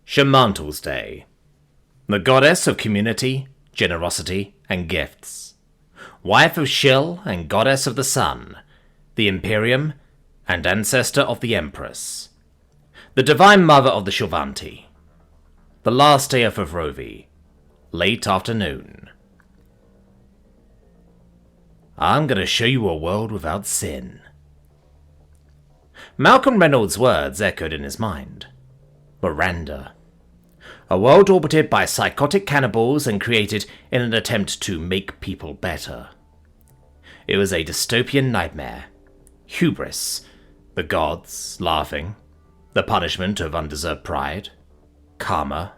Shamantal's Day, the goddess of community, generosity, and gifts. Wife of Shil and goddess of the sun, the Imperium, and ancestor of the Empress. The divine mother of the Shilvanti. The last day of Favrovi, late afternoon. I'm gonna show you a world without sin. Malcolm Reynolds' words echoed in his mind. Miranda. A world orbited by psychotic cannibals and created in an attempt to make people better. It was a dystopian nightmare. Hubris. The gods laughing. The punishment of undeserved pride. Karma.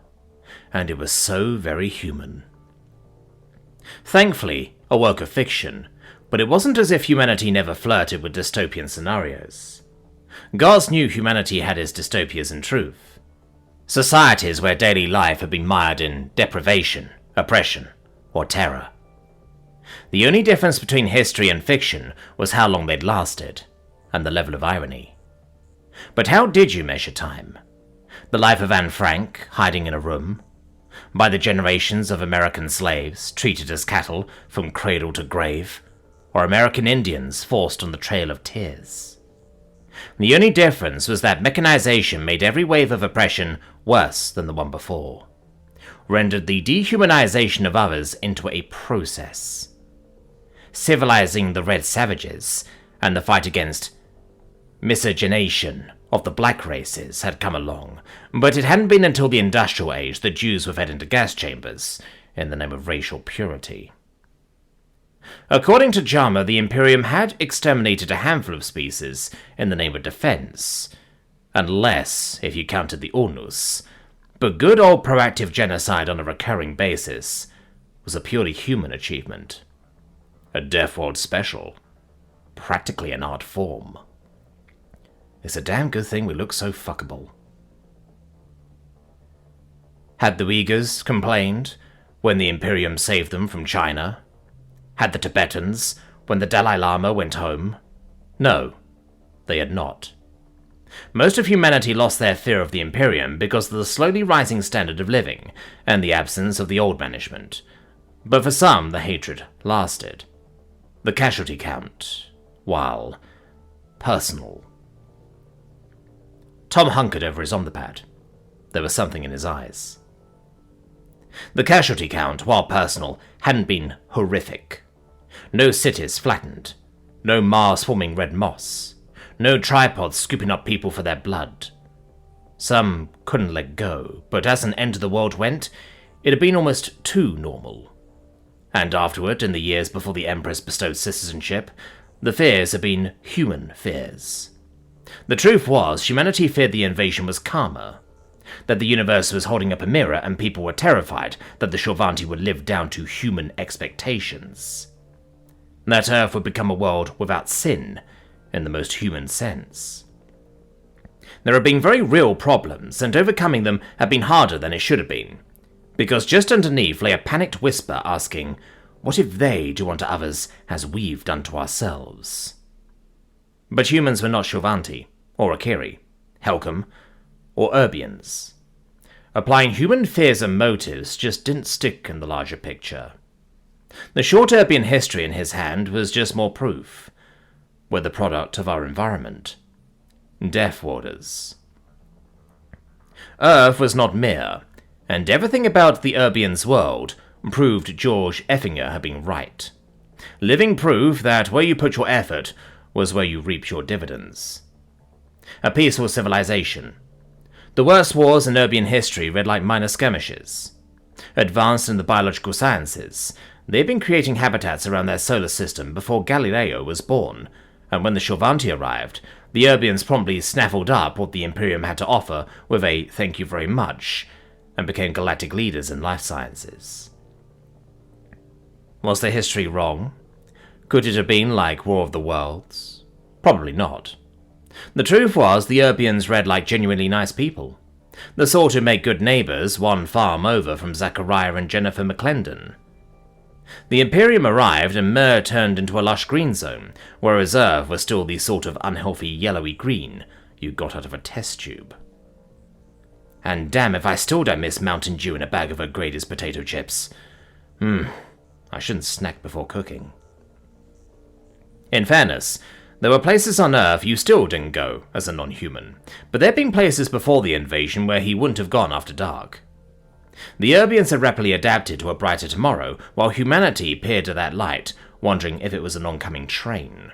And it was so very human. Thankfully, a work of fiction, but it wasn't as if humanity never flirted with dystopian scenarios. Gods knew humanity had its dystopias in truth. Societies where daily life had been mired in deprivation, oppression, or terror. The only difference between history and fiction was how long they'd lasted, and the level of irony. But how did you measure time? The life of Anne Frank, hiding in a room? By the generations of American slaves, treated as cattle from cradle to grave? Or American Indians forced on the Trail of Tears? The only difference was that mechanization made every wave of oppression worse than the one before, rendered the dehumanization of others into a process. Civilizing the red savages and the fight against miscegenation of the black races had come along, but it hadn't been until the industrial age that Jews were fed into gas chambers in the name of racial purity. According to Jama, the Imperium had exterminated a handful of species in the name of defense, and less if you counted the Ornus, but good old proactive genocide on a recurring basis was a purely human achievement. A Death World special, practically an art form. It's a damn good thing we look so fuckable. Had the Uyghurs complained when the Imperium saved them from China? Had the Tibetans when the Dalai Lama went home? No, they had not. Most of humanity lost their fear of the Imperium because of the slowly rising standard of living and the absence of the old management. But for some, the hatred lasted. The casualty count, while personal. Tom hunkered over his omnipad. There was something in his eyes. The casualty count, while personal, hadn't been horrific. No cities flattened. No Mars forming red moss. No tripods scooping up people for their blood. Some couldn't let go, but as an end to the world went, it had been almost too normal. And afterward, in the years before the Empress bestowed citizenship, the fears had been human fears. The truth was, humanity feared the invasion was karma, that the universe was holding up a mirror and people were terrified that the Shilvanti would live down to human expectations. That Earth would become a world without sin, in the most human sense. There had been very real problems, and overcoming them had been harder than it should have been, because just underneath lay a panicked whisper asking, what if they do unto others as we've done to ourselves? But humans were not Shilvanti, or Akiri, Helcom, or Urbians. Applying human fears and motives just didn't stick in the larger picture. The short Urbian history in his hand was just more proof. We're the product of our environment. Death Warders. Earth was not mere, and everything about the Urbians' world proved George Effinger had been right. Living proof that where you put your effort was where you reaped your dividends. A peaceful civilization. The worst wars in Urbian history read like minor skirmishes. Advanced in the biological sciences, they'd been creating habitats around their solar system before Galileo was born, and when the Shilvanti arrived, the Urbians promptly snaffled up what the Imperium had to offer with a thank you very much, and became galactic leaders in life sciences. Was their history wrong? Could it have been like War of the Worlds? Probably not. The truth was, the Urbians read like genuinely nice people. The sort who make good neighbours one farm over from Zachariah and Jennifer McClendon. The Imperium arrived and Myr turned into a lush green zone, where Reserve was still the sort of unhealthy yellowy green you got out of a test tube. And damn if I still don't miss Mountain Dew and a bag of her greatest potato chips. I shouldn't snack before cooking. In fairness, there were places on Earth you still didn't go as a non-human, but there'd been places before the invasion where he wouldn't have gone after dark. The Urbians had rapidly adapted to a brighter tomorrow, while humanity peered at that light, wondering if it was an oncoming train.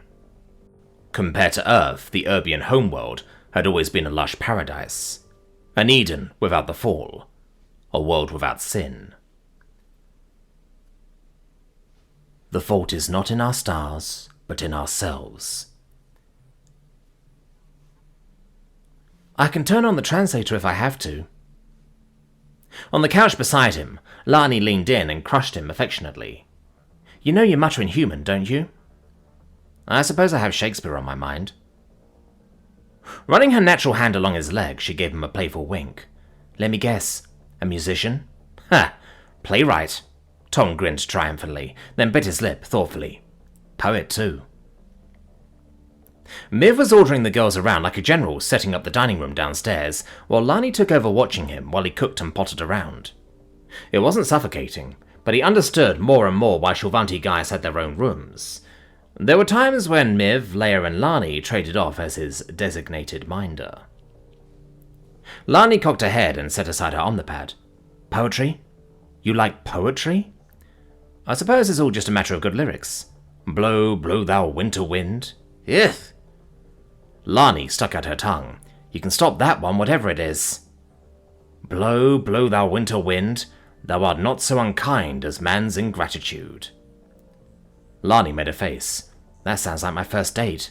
Compared to Earth, the Urbian homeworld had always been a lush paradise. An Eden without the fall. A world without sin. The fault is not in our stars, but in ourselves. I can turn on the translator if I have to. On the couch beside him, Lani leaned in and crushed him affectionately. You know you're muttering human, don't you? I suppose I have Shakespeare on my mind. Running her natural hand along his leg, she gave him a playful wink. Let me guess, a musician? Ha! Playwright. Tom grinned triumphantly, then bit his lip thoughtfully. Poet, too. Miv was ordering the girls around like a general, setting up the dining room downstairs, while Lani took over watching him while he cooked and potted around. It wasn't suffocating, but he understood more and more why Shulvanti guys had their own rooms. There were times when Miv, Leia, and Lani traded off as his designated minder. Lani cocked her head and set aside her omnipad. Poetry? You like poetry? I suppose it's all just a matter of good lyrics. Blow, blow thou winter wind. Ugh! Lani stuck out her tongue. You can stop that one, whatever it is. Blow, blow thou winter wind, thou art not so unkind as man's ingratitude. Lani made a face. That sounds like my first date.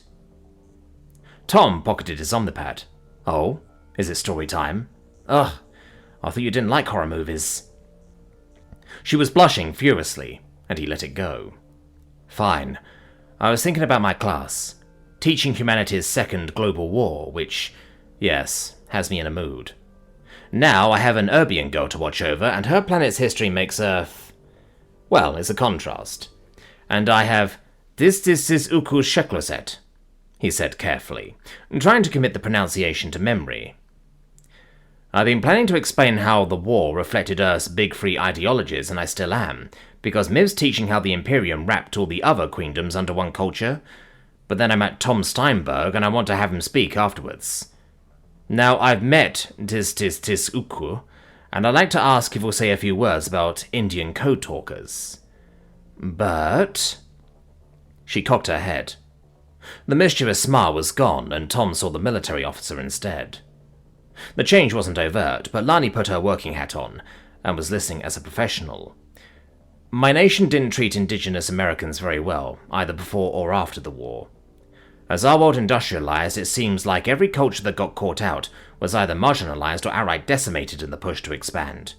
Tom pocketed his omnipad. Oh, is it story time? Ugh, I thought you didn't like horror movies. She was blushing furiously, and he let it go. Fine. I was thinking about my class. Teaching humanity's second global war, which, yes, has me in a mood. Now I have an Urbian girl to watch over, and her planet's history makes Earth... well, it's a contrast. And I have this uku shekloset, he said carefully, trying to commit the pronunciation to memory. I've been planning to explain how the war reflected Earth's big free ideologies, and I still am, because Miv's teaching how the Imperium wrapped all the other queendoms under one culture, but then I met Tom Steinberg and I want to have him speak afterwards. Now, I've met Tis Uku, and I'd like to ask if we'll say a few words about Indian code talkers. But... She cocked her head. The mischievous smile was gone, and Tom saw the military officer instead. The change wasn't overt, but Lani put her working hat on, and was listening as a professional. My nation didn't treat indigenous Americans very well, either before or after the war. As our world industrialized, it seems like every culture that got caught out was either marginalized or outright decimated in the push to expand.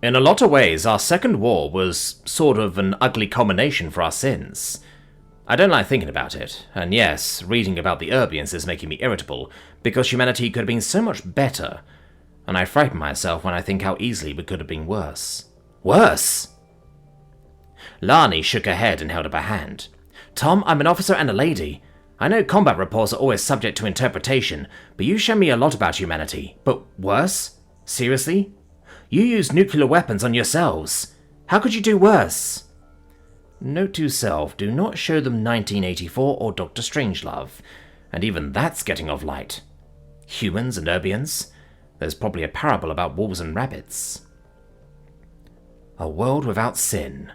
In a lot of ways, our second war was sort of an ugly culmination for our sins. I don't like thinking about it, and yes, reading about the Urbians is making me irritable, because humanity could have been so much better, and I frighten myself when I think how easily we could have been worse. Worse? Lani shook her head and held up her hand. Tom, I'm an officer and a lady. I know combat reports are always subject to interpretation, but you show me a lot about humanity. But worse? Seriously? You used nuclear weapons on yourselves. How could you do worse? Note to self, do not show them 1984 or Dr. Strangelove, and even that's getting off light. Humans and Urbians? There's probably a parable about wolves and rabbits. A world without sin.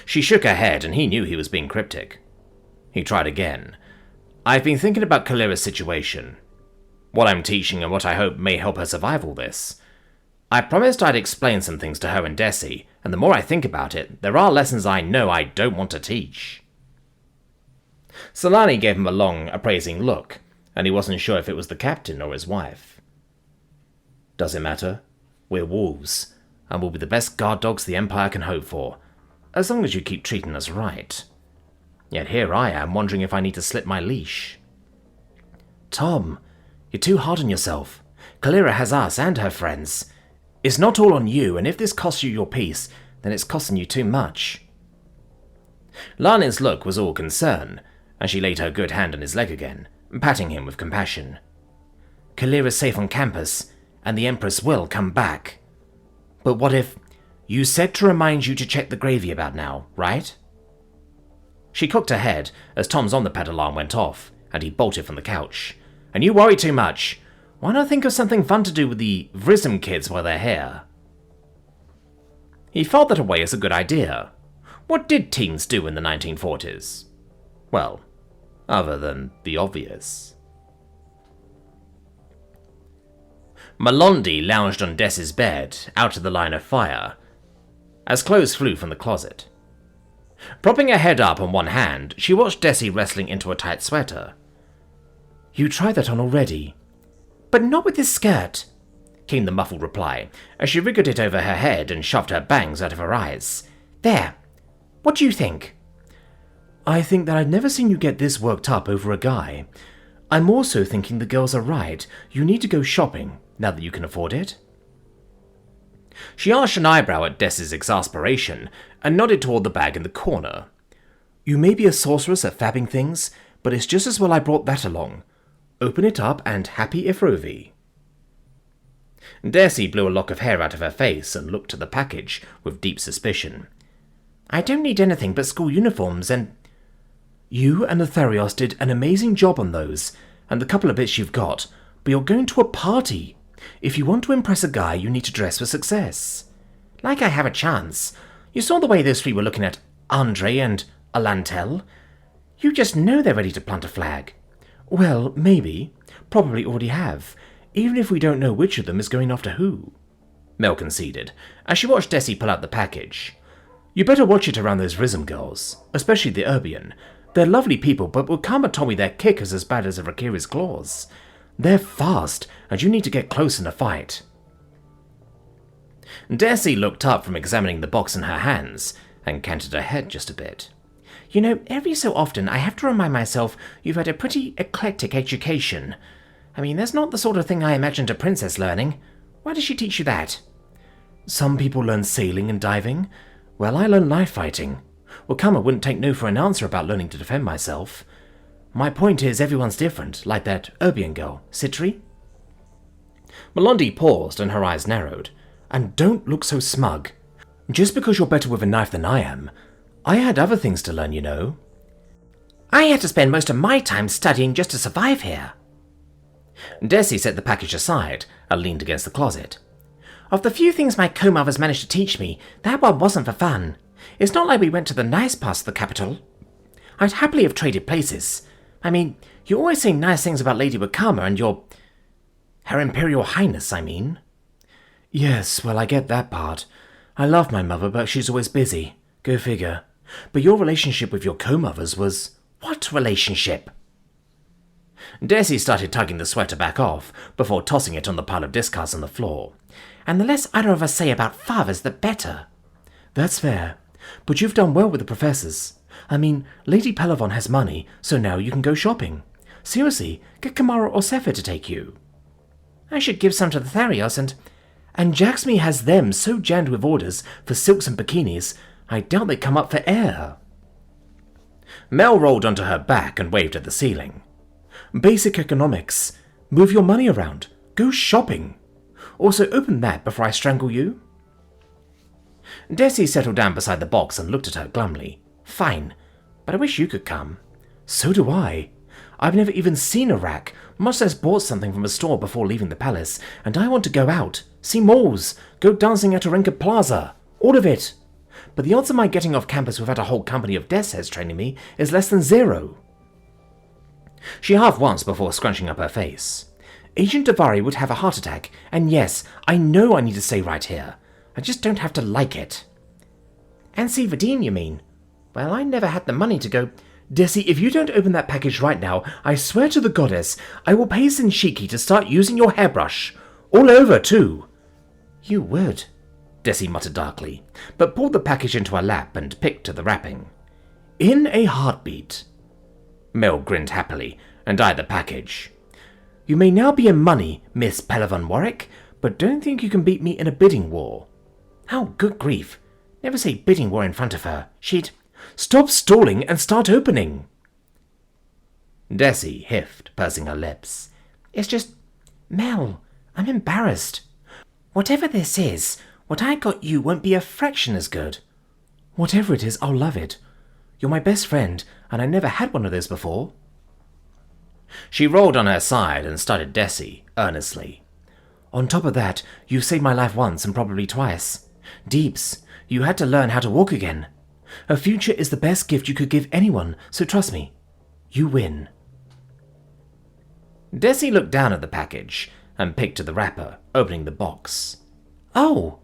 She shook her head, and he knew he was being cryptic. He tried again. I've been thinking about Kalira's situation. What I'm teaching and what I hope may help her survive all this. I promised I'd explain some things to her and Desi, and the more I think about it, there are lessons I know I don't want to teach. Solani gave him a long, appraising look, and he wasn't sure if it was the captain or his wife. Does it matter? We're wolves, and we'll be the best guard dogs the Empire can hope for, as long as you keep treating us right. Yet here I am wondering if I need to slip my leash. Tom, you're too hard on yourself. Kalira has us and her friends. It's not all on you, and if this costs you your peace, then it's costing you too much. Lani's look was all concern, and she laid her good hand on his leg again, patting him with compassion. Kalir is safe on campus, and the Empress will come back. But what if... You said to remind you to check the gravy about now, right? She cocked her head as Tom's on-the-pad alarm went off, and he bolted from the couch. And you worry too much. Why not think of something fun to do with the Vrism kids while they're here? He filed that away as a good idea. What did teens do in the 1940s? Well, other than the obvious. Malondi lounged on Dess's bed, out of the line of fire, as clothes flew from the closet. Propping her head up on one hand, she watched Desi wrestling into a tight sweater. You tried that on already. But not with this skirt, came the muffled reply, as she wriggled it over her head and shoved her bangs out of her eyes. There. What do you think? I think that I've never seen you get this worked up over a guy. I'm also thinking the girls are right. You need to go shopping, now that you can afford it. She arched an eyebrow at Dess's exasperation and nodded toward the bag in the corner. You may be a sorceress at fabbing things, but it's just as well I brought that along. Open it up and happy Ifrovi. Desi blew a lock of hair out of her face and looked at the package with deep suspicion. I don't need anything but school uniforms and... You and Aetherios did an amazing job on those, and the couple of bits you've got, but you're going to a party. If you want to impress a guy, you need to dress for success. Like I have a chance. You saw the way those three were looking at Andre and Alantel. You just know they're ready to plant a flag. Well, maybe. Probably already have. Even if we don't know which of them is going after who. Mel conceded, as she watched Desi pull out the package. You better watch it around those Vrism girls, especially the Urbian. They're lovely people, but Wakama told me their kick is as bad as a Rakiri's claws. They're fast, and you need to get close in a fight. Desi looked up from examining the box in her hands, and canted her head just a bit. You know, every so often I have to remind myself you've had a pretty eclectic education. I mean, that's not the sort of thing I imagined a princess learning. Why does she teach you that? Some people learn sailing and diving. Well, I learned knife fighting. Wakama wouldn't take no for an answer about learning to defend myself. My point is everyone's different, like that Urbian girl, Citri. Malondi paused and her eyes narrowed. And don't look so smug. Just because you're better with a knife than I am, I had other things to learn, you know. I had to spend most of my time studying just to survive here. Desi set the package aside and leaned against the closet. Of the few things my co-mothers managed to teach me, that one wasn't for fun. It's not like we went to the nice parts of the capital. I'd happily have traded places. I mean, you always say nice things about Lady Wakama and Her Imperial Highness, I mean. Yes, well, I get that part. I love my mother, but she's always busy. Go figure. But your relationship with your co-mothers was... What relationship? Desi started tugging the sweater back off, before tossing it on the pile of discards on the floor. And the less either of us say about fathers, the better. That's fair. But you've done well with the professors. I mean, Lady Pelavon has money, so now you can go shopping. Seriously, get Kamara or Sefer to take you. I should give some to the Therios and Jaxme has them so jammed with orders for silks and bikinis, I doubt they come up for air. Mel rolled onto her back and waved at the ceiling. Basic economics. Move your money around. Go shopping. Also open that before I strangle you. Desi settled down beside the box and looked at her glumly. Fine, but I wish you could come. So do I. I've never even seen a rack, much less bought something from a store before leaving the palace, and I want to go out, see malls, go dancing at Orenka Plaza, all of it. But the odds of my getting off campus without a whole company of Desses training me is less than 0. She half once before scrunching up her face. Agent Davari would have a heart attack, and yes, I know I need to stay right here. I just don't have to like it. And see Vadim, you mean? Well, I never had the money to go... Desi, if you don't open that package right now, I swear to the goddess, I will pay Sinshiki to start using your hairbrush. All over, too. You would, Desi muttered darkly, but pulled the package into her lap and picked at the wrapping. In a heartbeat. Mel grinned happily and eyed the package. You may now be in money, Miss Pelavon Warwick, but don't think you can beat me in a bidding war. Oh, good grief. Never say bidding war in front of her. She'd... Stop stalling and start opening. Desi hiffed, pursing her lips. It's just... Mel, I'm embarrassed. Whatever this is, what I got you won't be a fraction as good. Whatever it is, I'll love it. You're my best friend, and I never had one of those before. She rolled on her side and studied Desi earnestly. On top of that, you've saved my life once and probably twice. Deeps, you had to learn how to walk again. A future is the best gift you could give anyone, so trust me. You win. Desi looked down at the package and picked at the wrapper, opening the box. Oh,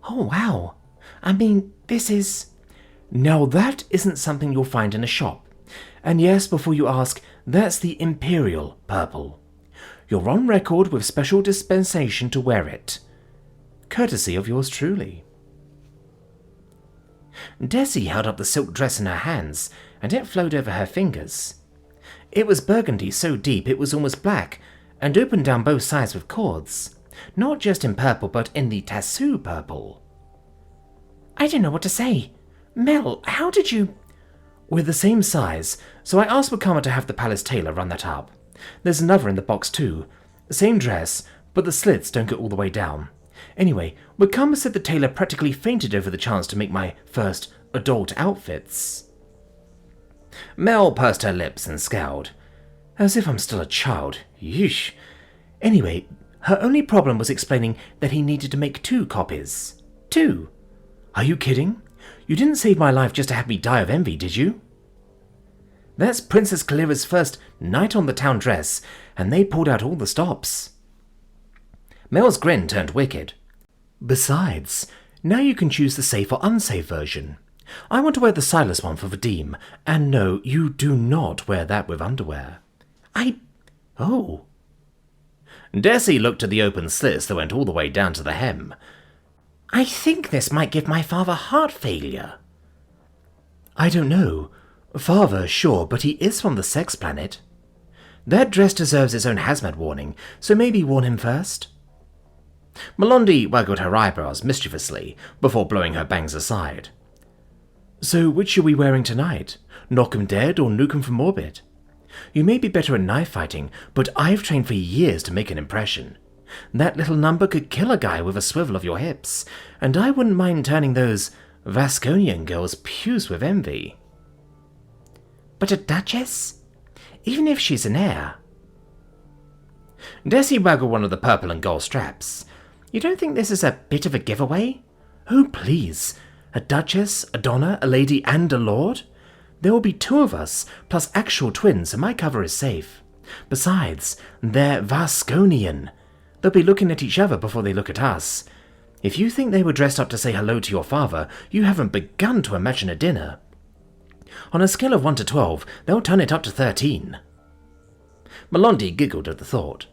wow. I mean, this is... Now that isn't something you'll find in a shop. And yes, before you ask, that's the imperial purple. You're on record with special dispensation to wear it. Courtesy of yours truly. Desi held up the silk dress in her hands, and it flowed over her fingers. It was burgundy so deep it was almost black, and opened down both sides with cords. Not just in purple, but in the tassoo purple. I don't know what to say. Mel, how did you... We're the same size, so I asked Wakama to have the palace tailor run that up. There's another in the box too. Same dress, but the slits don't go all the way down. Anyway, Wakama said the tailor practically fainted over the chance to make my first adult outfits. Mel pursed her lips and scowled. As if I'm still a child. Yeesh. Anyway, her only problem was explaining that he needed to make 2 copies. 2? Are you kidding? You didn't save my life just to have me die of envy, did you? That's Princess Kalira's first night on the town dress, and they pulled out all the stops. Mel's grin turned wicked. Besides, now you can choose the safe or unsafe version. I want to wear the sightless one for Vadim, and no, you do not wear that with underwear. Oh. Desi looked at the open slits that went all the way down to the hem. I think this might give my father heart failure. I don't know. Father, sure, but he is from the sex planet. That dress deserves its own hazmat warning, so maybe warn him first. Melondi waggled her eyebrows mischievously before blowing her bangs aside. So which are we wearing tonight? Knock 'em dead or nuke 'em from orbit? You may be better at knife fighting, but I've trained for years to make an impression. That little number could kill a guy with a swivel of your hips, and I wouldn't mind turning those Vasconian girls puce with envy. But a duchess? Even if she's an heir. Desi waggled one of the purple and gold straps. You don't think this is a bit of a giveaway? Oh, please. A duchess, a donna, a lady, and a lord? There will be 2 of us, plus actual twins, so my cover is safe. Besides, they're Vasconian. They'll be looking at each other before they look at us. If you think they were dressed up to say hello to your father, you haven't begun to imagine a dinner. On a scale of 1 to 12, they'll turn it up to 13. Melondi giggled at the thought.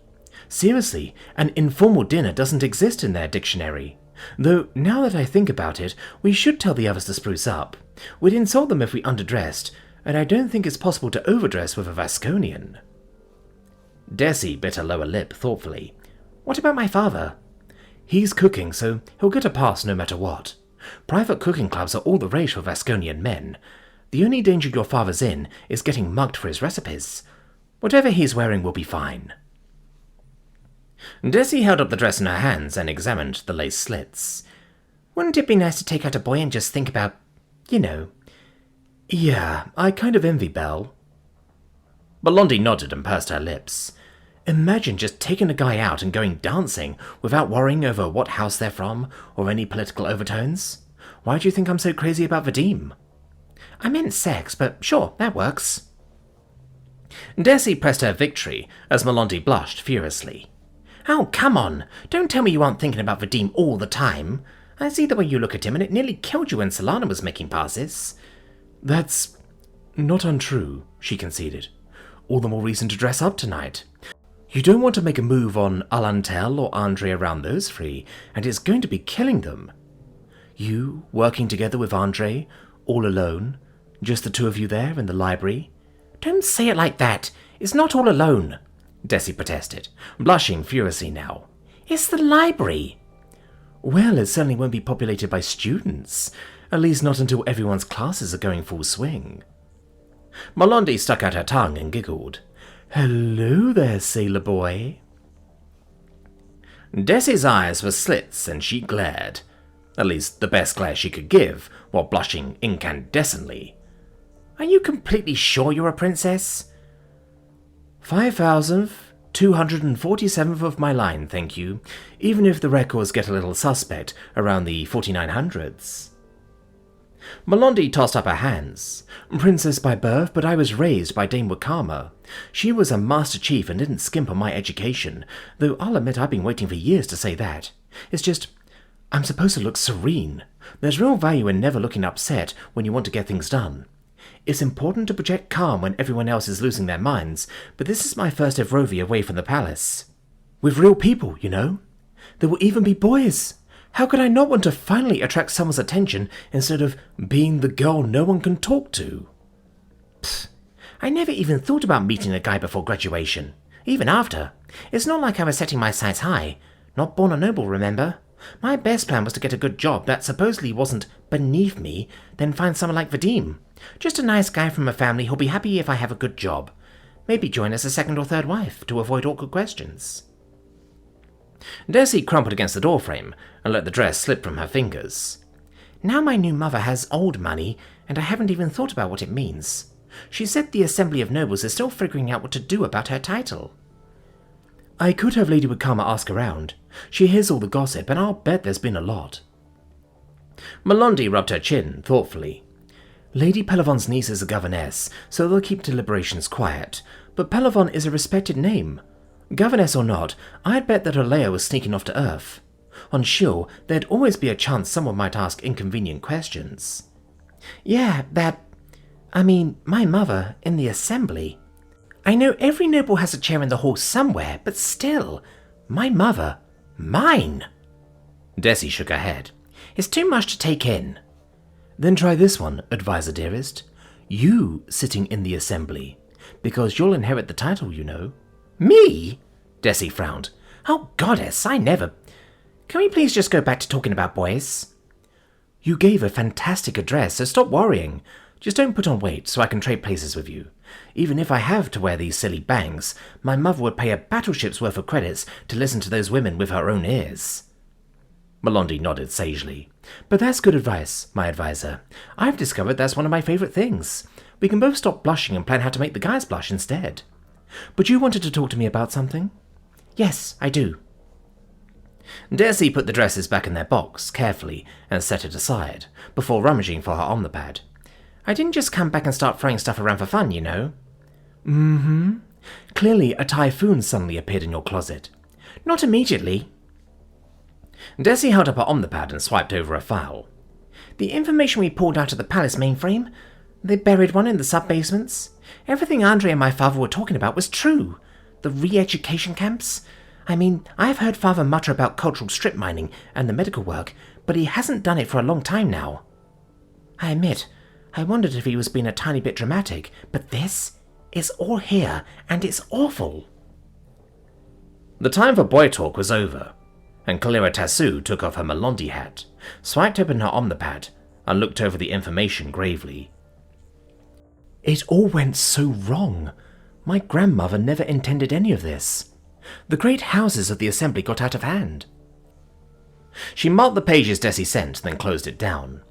Seriously, an informal dinner doesn't exist in their dictionary. Though, now that I think about it, we should tell the others to spruce up. We'd insult them if we underdressed, and I don't think it's possible to overdress with a Vasconian. Desi bit her lower lip thoughtfully. What about my father? He's cooking, so he'll get a pass no matter what. Private cooking clubs are all the rage for Vasconian men. The only danger your father's in is getting mugged for his recipes. Whatever he's wearing will be fine. Desi held up the dress in her hands and examined the lace slits. Wouldn't it be nice to take out a boy and just think about, you know... Yeah, I kind of envy Belle. Melondi nodded and pursed her lips. Imagine just taking a guy out and going dancing without worrying over what house they're from or any political overtones. Why do you think I'm so crazy about Vadim? I meant sex, but sure, that works. Desi pressed her victory as Melondi blushed furiously. Oh, come on. Don't tell me you aren't thinking about Vadim all the time. I see the way you look at him, and it nearly killed you when Solana was making passes. That's not untrue, she conceded. All the more reason to dress up tonight. You don't want to make a move on Alantel or Andre around those 3, and it's going to be killing them. You, working together with Andre, all alone, just the 2 of you there in the library. Don't say it like that. It's not all alone, Desi protested, blushing furiously now. It's the library. Well, it certainly won't be populated by students, at least not until everyone's classes are going full swing. Melondi stuck out her tongue and giggled. Hello there, sailor boy. Desi's eyes were slits and she glared. At least the best glare she could give, while blushing incandescently. Are you completely sure you're a princess? 5,247th of my line, thank you, even if the records get a little suspect around the 4900s. Melondi tossed up her hands. Princess by birth, but I was raised by Dame Wakama. She was a Master Chief and didn't skimp on my education, though I'll admit I've been waiting for years to say that. It's just, I'm supposed to look serene. There's real value in never looking upset when you want to get things done. It's important to project calm when everyone else is losing their minds, but this is my first Evrovia away from the palace. With real people, you know. There will even be boys. How could I not want to finally attract someone's attention instead of being the girl no one can talk to? Pfft, I never even thought about meeting a guy before graduation. Even after. It's not like I was setting my sights high. Not born a noble, remember? My best plan was to get a good job that supposedly wasn't beneath me, then find someone like Vadim. Just a nice guy from a family who'll be happy if I have a good job. Maybe join as a second or third wife to avoid awkward questions. Desi crumpled against the doorframe and let the dress slip from her fingers. Now my new mother has old money, and I haven't even thought about what it means. She said the Assembly of Nobles is still figuring out what to do about her title. I could have Lady Wakama ask around. She hears all the gossip, and I'll bet there's been a lot. Melondi rubbed her chin thoughtfully. Lady Pelavon's niece is a governess, so they'll keep deliberations quiet, but Pelavon is a respected name. Governess or not, I'd bet that Alea was sneaking off to Earth. On Shul, there'd always be a chance someone might ask inconvenient questions. Yeah, my mother, in the Assembly. I know every noble has a chair in the hall somewhere, but still, my mother, mine. Desi shook her head. It's too much to take in. Then try this one, advisor dearest. You sitting in the Assembly, because you'll inherit the title, you know. Me? Desi frowned. Oh, goddess, I never... Can we please just go back to talking about boys? You gave a fantastic address, so stop worrying. Just don't put on weight so I can trade places with you. Even if I have to wear these silly bangs, my mother would pay a battleship's worth of credits to listen to those women with her own ears. Melondi nodded sagely. But that's good advice, my advisor. I've discovered that's one of my favourite things. We can both stop blushing and plan how to make the guys blush instead. But you wanted to talk to me about something? Yes, I do. Desi put the dresses back in their box, carefully, and set it aside, before rummaging for her omnipad. I didn't just come back and start throwing stuff around for fun, you know. Mm-hmm. Clearly a typhoon suddenly appeared in your closet. Not immediately. Desi held up her omnipad and swiped over a file. The information we pulled out of the palace mainframe, they buried one in the sub-basements. Everything Andre and my father were talking about was true. The re-education camps. I mean, I've heard Father mutter about cultural strip mining and the medical work, but he hasn't done it for a long time now. I admit, I wondered if he was being a tiny bit dramatic, but this is all here, and it's awful. The time for boy talk was over, and Kalira Tassu took off her Melondi hat, swiped open her omnipad, and looked over the information gravely. It all went so wrong. My grandmother never intended any of this. The great houses of the Assembly got out of hand. She marked the pages Desi sent, then closed it down.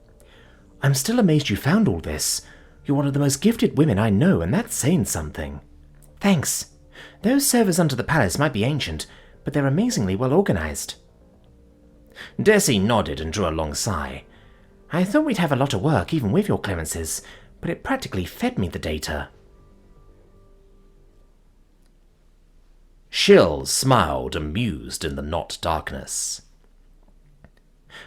I'm still amazed you found all this. You're one of the most gifted women I know, and that's saying something. Thanks. Those servers under the palace might be ancient, but they're amazingly well organized. Desi nodded and drew a long sigh. I thought we'd have a lot of work, even with your clearances, but it practically fed me the data. Shill smiled, amused in the not darkness.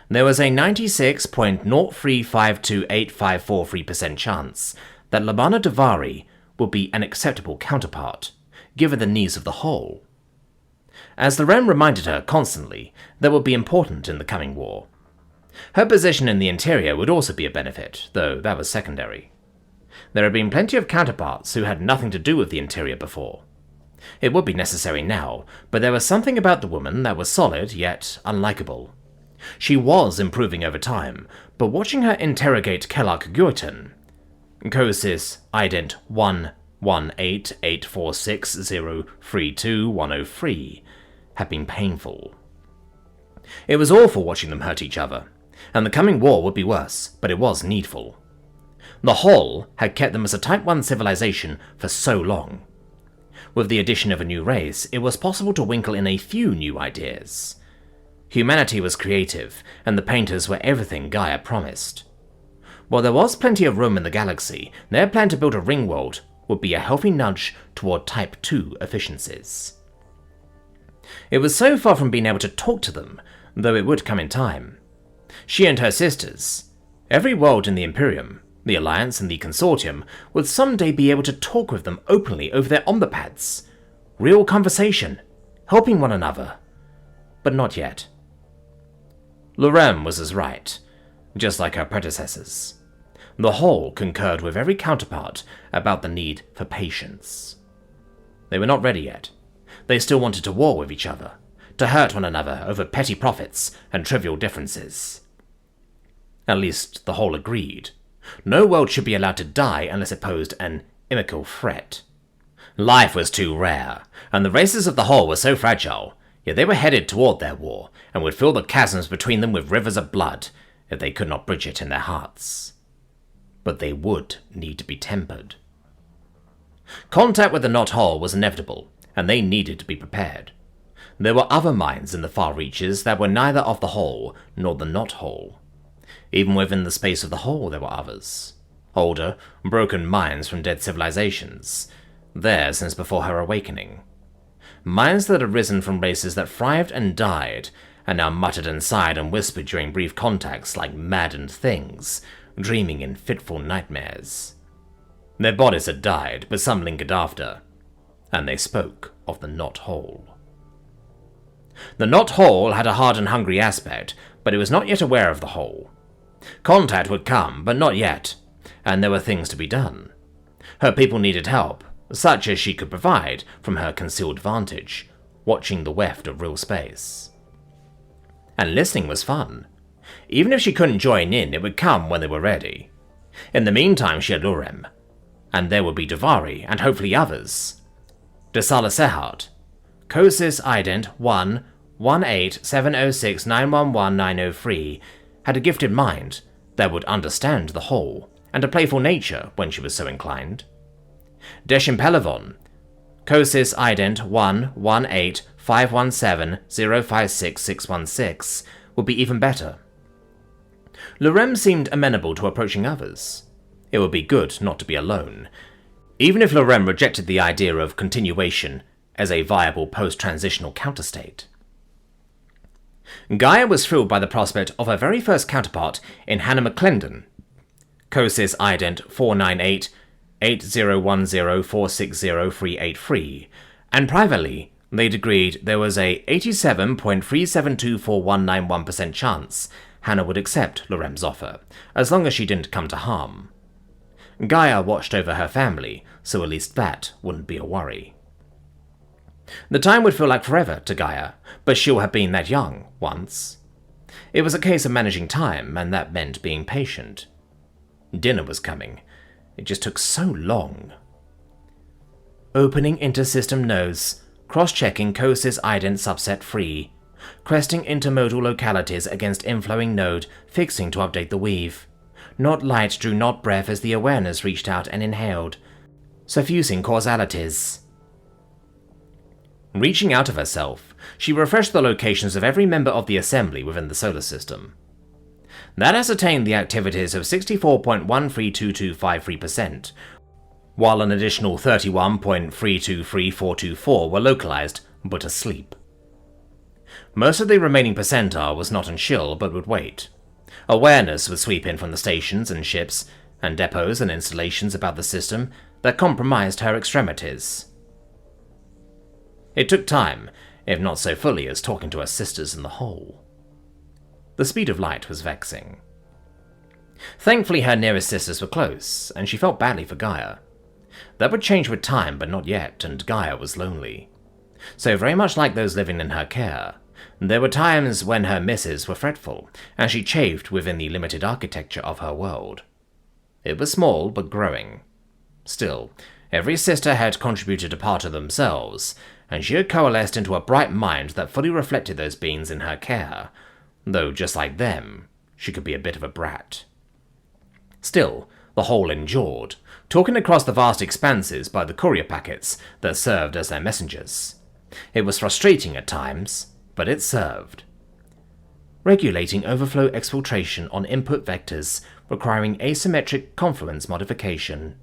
There was a 96.0352854% chance that Labana Davari would be an acceptable counterpart, given the needs of the whole. As the Rem reminded her constantly, that would be important in the coming war. Her position in the interior would also be a benefit, though that was secondary. There had been plenty of counterparts who had nothing to do with the interior before. It would be necessary now, but there was something about the woman that was solid yet unlikable. She was improving over time, but watching her interrogate Kellogg Gurton, Cosis ident 1188460321003, had been painful. It was awful watching them hurt each other, and the coming war would be worse, but it was needful. The Hall had kept them as a Type 1 civilization for so long. With the addition of a new race, it was possible to winkle in a few new ideas. Humanity was creative, and the painters were everything Gaia promised. While there was plenty of room in the galaxy, their plan to build a ring world would be a healthy nudge toward Type 2 efficiencies. It was so far from being able to talk to them, though it would come in time. She and her sisters, every world in the Imperium, the Alliance and the Consortium, would someday be able to talk with them openly over their omnipads. Real conversation, helping one another. But not yet. Lorem was as right, just like her predecessors. The Hall concurred with every counterpart about the need for patience. They were not ready yet. They still wanted to war with each other, to hurt one another over petty profits and trivial differences. At least the Hall agreed. No world should be allowed to die unless it posed an inimical threat. Life was too rare, and the races of the Hall were so fragile, yet they were headed toward their war, and would fill the chasms between them with rivers of blood if they could not bridge it in their hearts. But they would need to be tempered. Contact with the Not Hall was inevitable, and they needed to be prepared. There were other minds in the far reaches that were neither of the Hall nor the Not Hall. Even within the space of the Hall there were others. Older, broken minds from dead civilizations, there since before her awakening. Minds that had risen from races that thrived and died, and now muttered and sighed and whispered during brief contacts like maddened things, dreaming in fitful nightmares. Their bodies had died, but some lingered after, and they spoke of the Not Hall. The Not Hall had a hard and hungry aspect, but it was not yet aware of the Hall. Contact would come, but not yet, and there were things to be done. Her people needed help, such as she could provide from her concealed vantage, watching the weft of real space. And listening was fun. Even if she couldn't join in, it would come when they were ready. In the meantime, she had Lorem, and there would be Davari, and hopefully others. Desala Sehart, Cosis Ident 1-18706911903, had a gifted mind that would understand the Whole, and a playful nature when she was so inclined. Deshim Pelevon, Cosis Ident 1-18517056616, would be even better. Lorem seemed amenable to approaching others. It would be good not to be alone, even if Lorem rejected the idea of continuation as a viable post-transitional counterstate. Gaia was thrilled by the prospect of her very first counterpart in Hannah McClendon, Cosis Ident 498-8010460383, and privately they'd agreed there was a 87.3724191% chance Hannah would accept Lorem's offer, as long as she didn't come to harm. Gaia watched over her family, so at least that wouldn't be a worry. The time would feel like forever to Gaia, but she'll have been that young once. It was a case of managing time, and that meant being patient. Dinner was coming. It just took so long. Opening inter-system nodes, cross-checking Cosis Ident subset free, cresting intermodal localities against inflowing node, fixing to update the weave. Not light drew not breath as the awareness reached out and inhaled, suffusing causalities. Reaching out of herself, she refreshed the locations of every member of the assembly within the solar system. That ascertained the activities of 64.132253%, while an additional 31.323424 were localized but asleep. Most of the remaining percentile was not on chill but would wait. Awareness would sweep in from the stations and ships, and depots and installations about the system that compromised her extremities. It took time, if not so fully as talking to her sisters in the Whole. The speed of light was vexing. Thankfully her nearest sisters were close, and she felt badly for Gaia. That would change with time, but not yet, and Gaia was lonely. So very much like those living in her care, there were times when her misses were fretful, and she chafed within the limited architecture of her world. It was small, but growing. Still, every sister had contributed a part of themselves, and she had coalesced into a bright mind that fully reflected those beings in her care, though just like them, she could be a bit of a brat. Still, the whole endured, talking across the vast expanses by the courier packets that served as their messengers. It was frustrating at times, but it served. Regulating overflow exfiltration on input vectors requiring asymmetric confluence modification.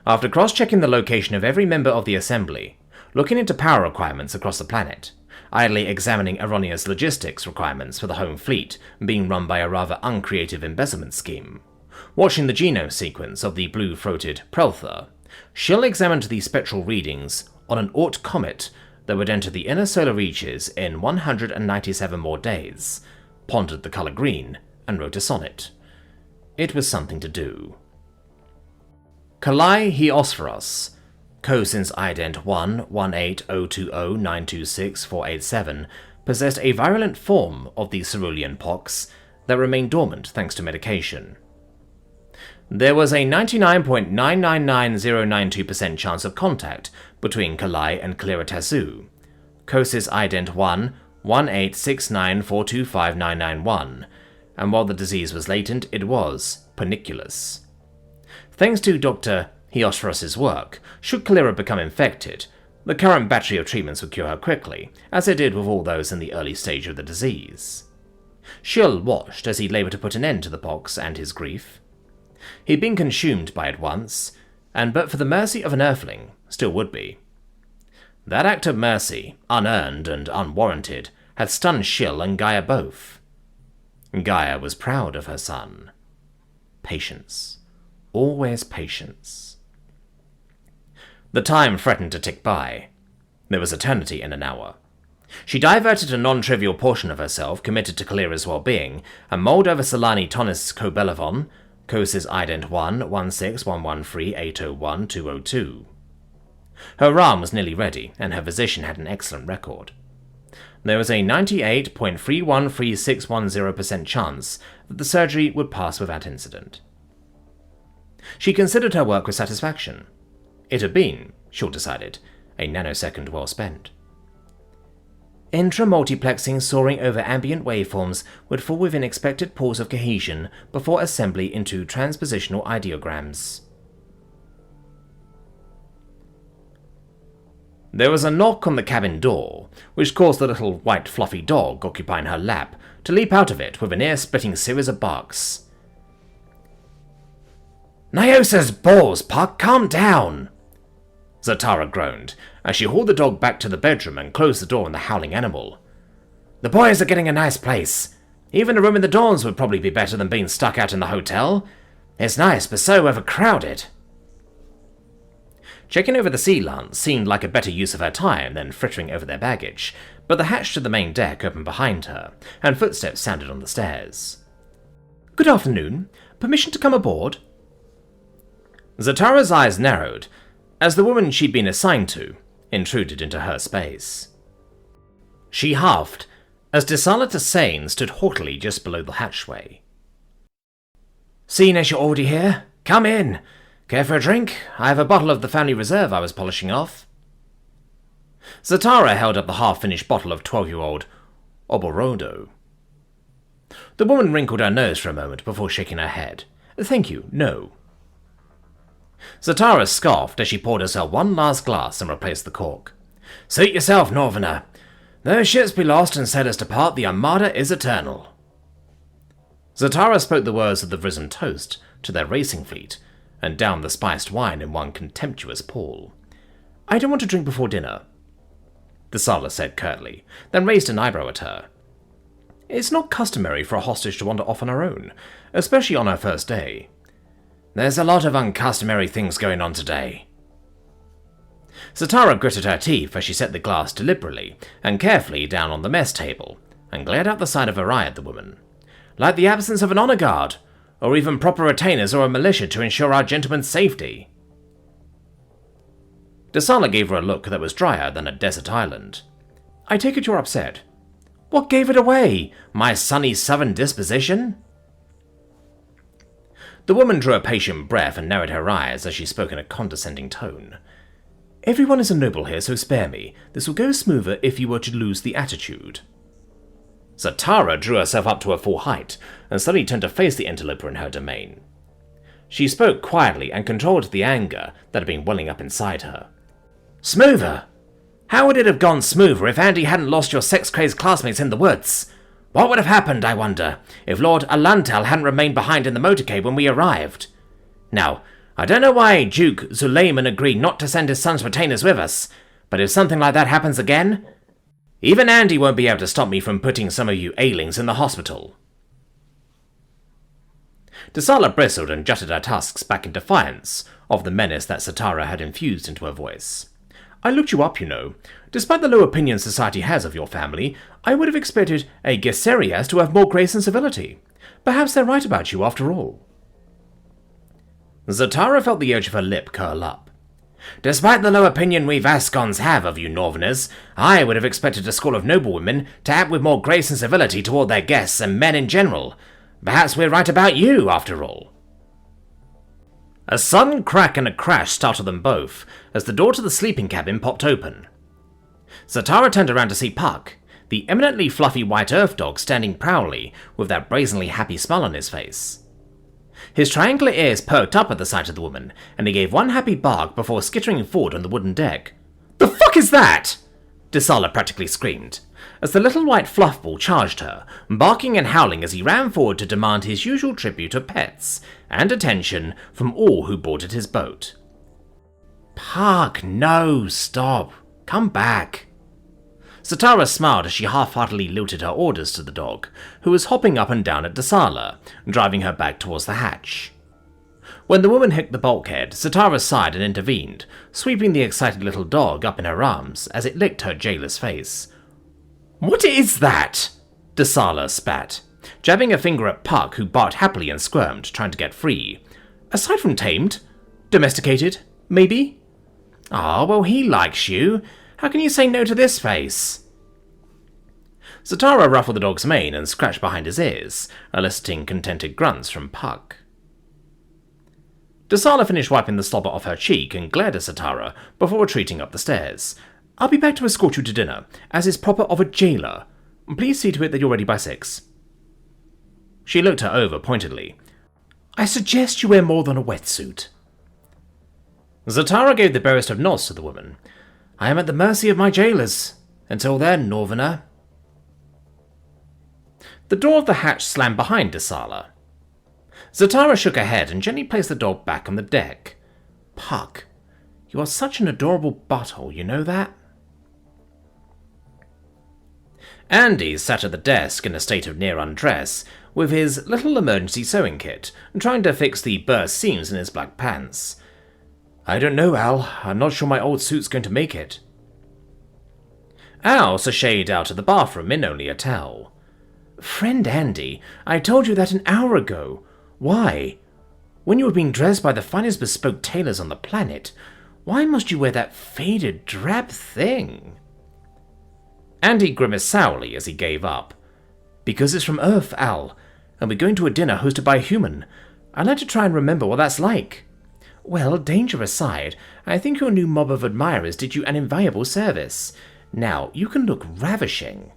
After cross-checking the location of every member of the assembly, looking into power requirements across the planet, idly examining erroneous logistics requirements for the home fleet being run by a rather uncreative embezzlement scheme, watching the genome sequence of the blue-throated Prelther, Schill examined the spectral readings on an Oort comet that would enter the inner solar reaches in 197 more days, pondered the colour green, and wrote a sonnet. It was something to do. Kalai Heosphoros, Cosins ident 1-18-020-926-487, possessed a virulent form of the cerulean pox that remained dormant thanks to medication. There was a 99.999092% chance of contact between Kalai and Claritazu, Cosis ident 1-1869425991, and while the disease was latent, it was puniculous. Thanks to Dr. Heosphoros' work, should Kalira become infected, the current battery of treatments would cure her quickly, as it did with all those in the early stage of the disease. Schill watched as he laboured to put an end to the pox and his grief. He'd been consumed by it once, and but for the mercy of an earthling, still would be. That act of mercy, unearned and unwarranted, had stunned Schill and Gaia both. Gaia was proud of her son. Patience. Always patience. The time threatened to tick by. There was eternity in an hour. She diverted a non-trivial portion of herself committed to Kalira's well-being and mulled over Solani Tonis Kobelavon, Cosis ident 1-16113-801-202. Her RAM was nearly ready, and her physician had an excellent record. There was a 98.313610% chance that the surgery would pass without incident. She considered her work with satisfaction. It had been, Shaw decided, a nanosecond well spent. Intra-multiplexing soaring over ambient waveforms would fall within expected pools of cohesion before assembly into transpositional ideograms. There was a knock on the cabin door, which caused the little white fluffy dog occupying her lap to leap out of it with an ear-splitting series of barks. "Nyosa's balls, Puck, calm down!" Zatara groaned, as she hauled the dog back to the bedroom and closed the door on the howling animal. "The boys are getting a nice place. Even a room in the dorms would probably be better than being stuck out in the hotel. It's nice, but so overcrowded." Checking over the sea lance seemed like a better use of her time than frittering over their baggage, but the hatch to the main deck opened behind her, and footsteps sounded on the stairs. "Good afternoon. Permission to come aboard?" Zatara's eyes narrowed, as the woman she'd been assigned to intruded into her space. She huffed, as Desalata Sane stood haughtily just below the hatchway. "Seeing as you're already here, come in. Care for a drink? I have a bottle of the family reserve I was polishing off." Zatara held up the half-finished bottle of 12-year-old Oborodo. The woman wrinkled her nose for a moment before shaking her head. "Thank you, no." Zatara scoffed as she poured herself one last glass and replaced the cork. "Suit yourself, Northerner. Though ships be lost and sailors depart, the Armada is eternal." Zatara spoke the words of the risen toast to their racing fleet, and downed the spiced wine in one contemptuous pull. "I don't want to drink before dinner," the Sala said curtly, then raised an eyebrow at her. "It's not customary for a hostage to wander off on her own, especially on her first day." "There's a lot of uncustomary things going on today." Zatara gritted her teeth as she set the glass deliberately and carefully down on the mess table, and glared out the side of her eye at the woman. "Like the absence of an honor guard, or even proper retainers or a militia to ensure our gentlemen's safety." Desala gave her a look that was drier than a desert island. "I take it you're upset. What gave it away? My sunny southern disposition?" The woman drew a patient breath and narrowed her eyes as she spoke in a condescending tone. Everyone is a noble here, so spare me. This will go smoother if you were to lose the attitude. Zatara drew herself up to her full height and suddenly turned to face the interloper in her domain. She spoke quietly and controlled the anger that had been welling up inside her. Smoother? How would it have gone smoother if Andy hadn't lost your sex-crazed classmates in the woods? What would have happened, I wonder, if Lord Alantal hadn't remained behind in the motorcade when we arrived? Now, I don't know why Duke Zulayman agreed not to send his son's retainers with us, but if something like that happens again, even Andy won't be able to stop me from putting some of you ailings in the hospital. Tsala bristled and jutted her tusks back in defiance of the menace that Zatara had infused into her voice. I looked you up, you know. Despite the low opinion society has of your family, I would have expected a Gesserias to have more grace and civility. Perhaps they're right about you after all. Zatara felt the edge of her lip curl up. Despite the low opinion we Vascons have of you Northerners, I would have expected a school of noblewomen to act with more grace and civility toward their guests and men in general. Perhaps we're right about you, after all. A sudden crack and a crash startled them both as the door to the sleeping cabin popped open. Zatara turned around to see Puck, the eminently fluffy white earth dog standing proudly with that brazenly happy smile on his face. His triangular ears perked up at the sight of the woman, and he gave one happy bark before skittering forward on the wooden deck. "The fuck is that?" Tsala practically screamed, as the little white fluffball charged her, barking and howling as he ran forward to demand his usual tribute of pets and attention from all who boarded his boat. "Puck, no, stop. Come back." Zatara smiled as she half-heartedly lilted her orders to the dog, who was hopping up and down at Tsala, driving her back towards the hatch. When the woman hit the bulkhead, Zatara sighed and intervened, sweeping the excited little dog up in her arms as it licked her jailer's face. "What is that?" Tsala spat, jabbing a finger at Puck, who barked happily and squirmed, trying to get free. "Aside from tamed? Domesticated? Maybe?" "Ah, well, he likes you. How can you say no to this face?" Zatara ruffled the dog's mane and scratched behind his ears, eliciting contented grunts from Puck. Tsala finished wiping the slobber off her cheek and glared at Zatara before retreating up the stairs. "I'll be back to escort you to dinner, as is proper of a jailer. Please see to it that you're ready by 6. She looked her over pointedly. "I suggest you wear more than a wetsuit." Zatara gave the barest of nods to the woman. "I am at the mercy of my jailers. Until then, Northerner." The door of the hatch slammed behind Tsala. Zatara shook her head and gently placed the dog back on the deck. "Puck, you are such an adorable butthole, you know that?" Andy sat at the desk in a state of near undress, with his little emergency sewing kit, trying to fix the burst seams in his black pants. "I don't know, Al. I'm not sure my old suit's going to make it." Al sashayed out of the bathroom in only a towel. "Friend Andy, I told you that an hour ago. Why? When you were being dressed by the finest bespoke tailors on the planet, why must you wear that faded, drab thing?" Andy grimaced sourly as he gave up. "Because it's from Earth, Al, and we're going to a dinner hosted by a human. I'd like to try and remember what that's like. Well, danger aside, I think your new mob of admirers did you an invaluable service. Now, you can look ravishing."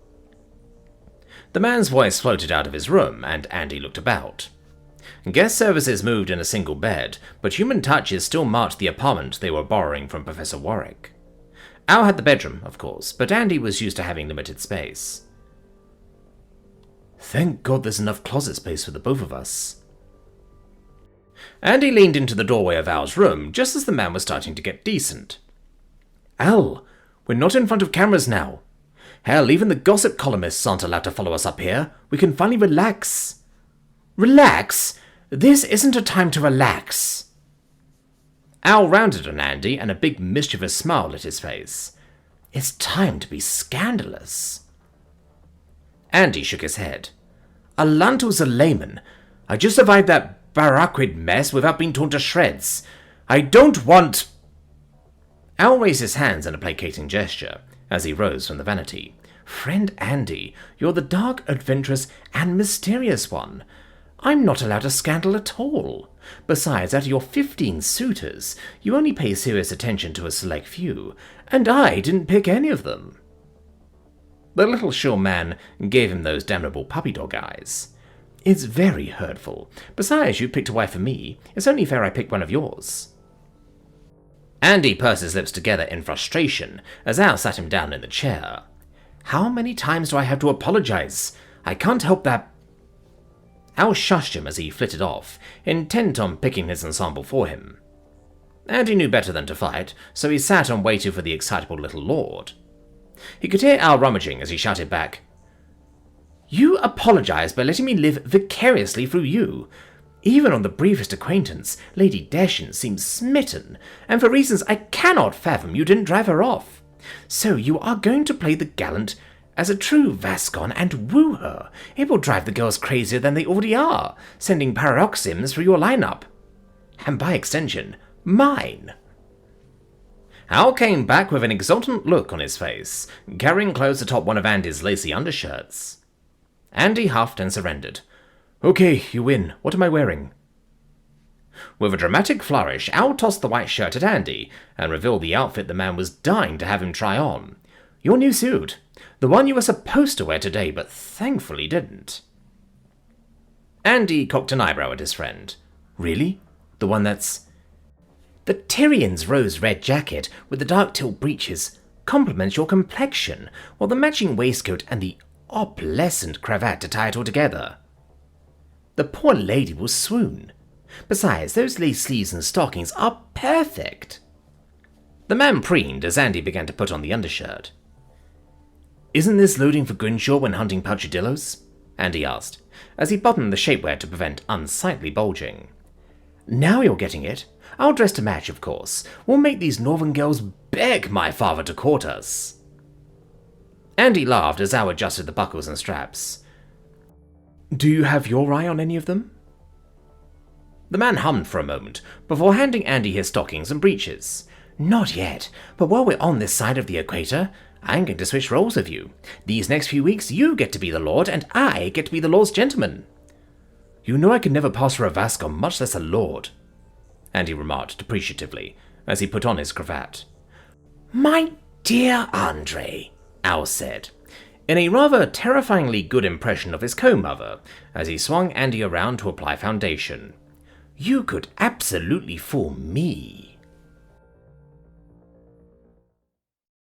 The man's voice floated out of his room, and Andy looked about. Guest services moved in a single bed, but human touches still marked the apartment they were borrowing from Professor Warwick. Al had the bedroom, of course, but Andy was used to having limited space. "Thank God there's enough closet space for the both of us." Andy leaned into the doorway of Al's room just as the man was starting to get decent. "Al, we're not in front of cameras now. Hell, even the gossip columnists aren't allowed to follow us up here. We can finally relax." "Relax? This isn't a time to relax." Al rounded on Andy, and a big mischievous smile lit his face. "It's time to be scandalous." Andy shook his head. "Alanto's a layman. I just survived that Baraquid mess without being torn to shreds. I don't want—" Al raised his hands in a placating gesture as he rose from the vanity. "Friend Andy, you're the dark, adventurous, and mysterious one. I'm not allowed a scandal at all. Besides, out of your 15 suitors, you only pay serious attention to a select few, and I didn't pick any of them." The little short man gave him those damnable puppy dog eyes. "It's very hurtful. Besides, you picked a wife for me. It's only fair I pick one of yours." Andy pursed his lips together in frustration as Al sat him down in the chair. "How many times do I have to apologize? I can't help that—" Al shushed him as he flitted off, intent on picking his ensemble for him. Andy knew better than to fight, so he sat and waited for the excitable little lord. He could hear Al rummaging as he shouted back, "You apologize by letting me live vicariously through you. Even on the briefest acquaintance, Lady Deshian seems smitten, and for reasons I cannot fathom you didn't drive her off. So you are going to play the gallant as a true Vascon and woo her. It will drive the girls crazier than they already are, sending paroxysms through your lineup. And by extension, mine." Al came back with an exultant look on his face, carrying clothes atop one of Andy's lacy undershirts. Andy huffed and surrendered. "Okay, you win. What am I wearing?" With a dramatic flourish, Al tossed the white shirt at Andy and revealed the outfit the man was dying to have him try on. "Your new suit. The one you were supposed to wear today, but thankfully didn't." Andy cocked an eyebrow at his friend. "Really? The one that's—" "The Tyrion's rose-red jacket with the dark teal breeches complements your complexion, while the matching waistcoat and the opalescent cravat to tie it all together. The poor lady will swoon. Besides, those lace sleeves and stockings are perfect." The man preened as Andy began to put on the undershirt. "Isn't this loading for Grimshaw when hunting pouchadillos?" Andy asked, as he buttoned the shapewear to prevent unsightly bulging. "Now you're getting it. I'll dress to match, of course. We'll make these northern girls beg my father to court us." Andy laughed as Al adjusted the buckles and straps. "Do you have your eye on any of them?" The man hummed for a moment before handing Andy his stockings and breeches. "Not yet, but while we're on this side of the equator, I'm going to switch roles with you. These next few weeks, you get to be the lord, and I get to be the lord's gentleman." "You know I could never pass for a Vascon, much less a lord," Andy remarked depreciatively as he put on his cravat. "My dear Andre," Al said, in a rather terrifyingly good impression of his co-mother, as he swung Andy around to apply foundation. "You could absolutely fool me."